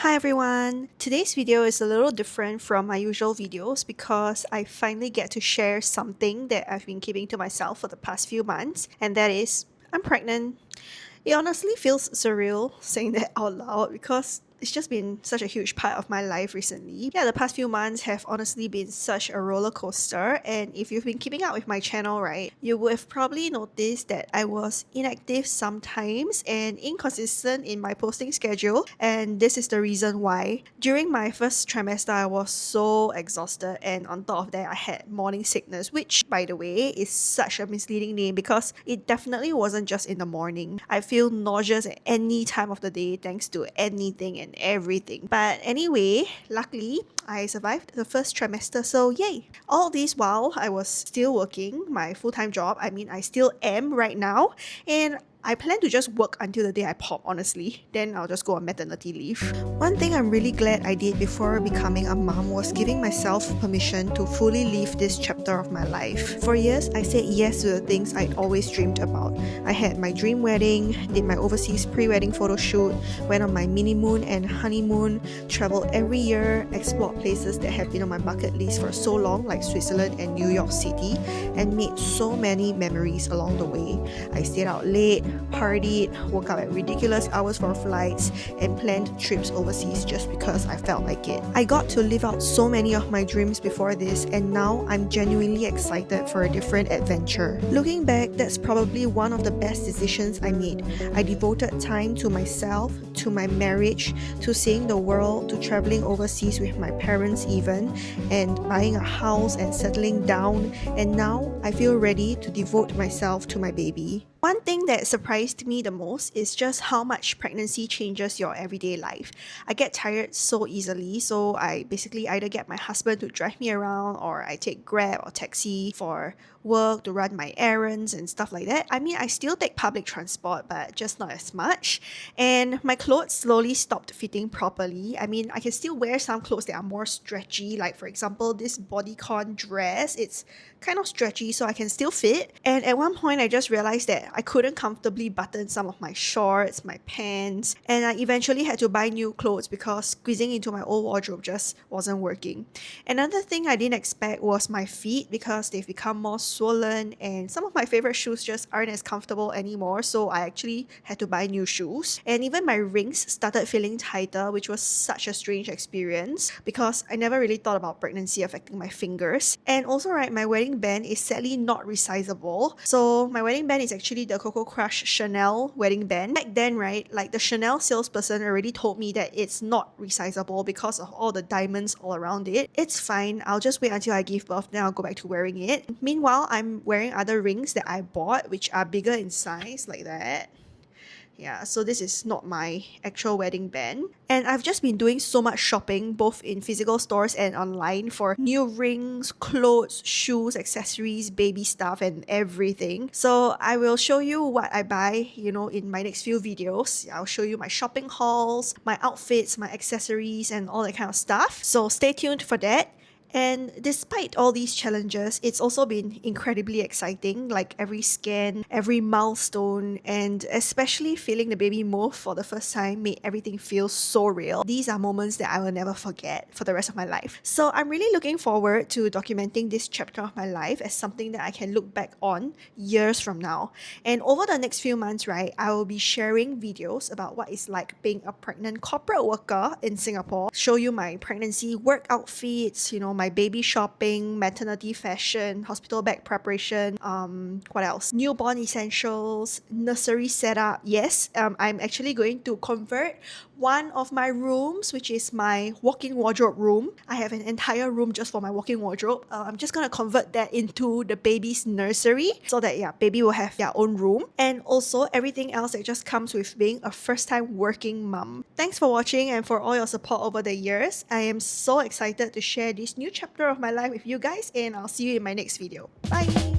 Hi everyone! Today's video is a little different from my usual videos because I finally get to share something that I've been keeping to myself for the past few months, and that is, I'm pregnant. It honestly feels surreal saying that out loud because it's just been such a huge part of my life recently. Yeah, the past few months have honestly been such a roller coaster, and if you've been keeping up with my channel, right, you would have probably noticed that I was inactive sometimes and inconsistent in my posting schedule, and this is the reason why. During my first trimester, I was so exhausted, and on top of that, I had morning sickness, which, by the way, is such a misleading name because it definitely wasn't just in the morning. I feel nauseous at any time of the day thanks to anything and everything. But anyway, luckily, I survived the first trimester, so yay! All this while, I was still working my full-time job. I mean, I still am right now, and I plan to just work until the day I pop, honestly. Then I'll just go on maternity leave. One thing I'm really glad I did before becoming a mom was giving myself permission to fully live this chapter of my life. For years, I said yes to the things I'd always dreamed about. I had my dream wedding, did my overseas pre-wedding photo shoot, went on my mini-moon and honeymoon, traveled every year, explored places that have been on my bucket list for so long, like Switzerland and New York City, and made so many memories along the way. I stayed out late, partied, woke up at ridiculous hours for flights, and planned trips overseas just because I felt like it. I got to live out so many of my dreams before this, and now I'm genuinely excited for a different adventure. Looking back, that's probably one of the best decisions I made. I devoted time to myself, to my marriage, to seeing the world, to traveling overseas with my parents even, and buying a house and settling down, and now I feel ready to devote myself to my baby. One thing that surprised me the most is just how much pregnancy changes your everyday life. I get tired so easily, so I basically either get my husband to drive me around or I take Grab or taxi for work to run my errands and stuff like that. I mean, I still take public transport, but just not as much. And my clothes slowly stopped fitting properly. I mean, I can still wear some clothes that are more stretchy, like for example, this bodycon dress. It's kind of stretchy, so I can still fit. And at one point, I just realized that I couldn't comfortably button some of my shorts, my pants, and I eventually had to buy new clothes because squeezing into my old wardrobe just wasn't working. Another thing I didn't expect was my feet because they've become more swollen and some of my favorite shoes just aren't as comfortable anymore, so I actually had to buy new shoes. And even my rings started feeling tighter, which was such a strange experience because I never really thought about pregnancy affecting my fingers. And also, right, my wedding band is sadly not resizable. So my wedding band is actually the Coco Crush Chanel wedding band. Back then, right, like the Chanel salesperson already told me that it's not resizable because of all the diamonds all around it. It's fine, I'll just wait until I give birth, then I'll go back to wearing it. Meanwhile, I'm wearing other rings that I bought, which are bigger in size, like that. Yeah, so this is not my actual wedding band. And I've just been doing so much shopping, both in physical stores and online, for new rings, clothes, shoes, accessories, baby stuff, and everything. So I will show you what I buy, in my next few videos. I'll show you my shopping hauls, my outfits, my accessories, and all that kind of stuff. So stay tuned for that. And despite all these challenges, it's also been incredibly exciting, like every scan, every milestone, and especially feeling the baby move for the first time made everything feel so real. These are moments that I will never forget for the rest of my life. So I'm really looking forward to documenting this chapter of my life as something that I can look back on years from now. And over the next few months, right, I will be sharing videos about what it's like being a pregnant corporate worker in Singapore, show you my pregnancy work outfits, my baby shopping, maternity fashion, hospital bag preparation, what else? Newborn essentials, nursery setup. Yes, I'm actually going to convert one of my rooms, which is my walk-in wardrobe room. I have an entire room just for my walk-in wardrobe. I'm just gonna convert that into the baby's nursery so that, yeah, baby will have their own room. And also everything else that just comes with being a first-time working mom. Thanks for watching and for all your support over the years. I am so excited to share this new chapter of my life with you guys, and I'll see you in my next video. Bye!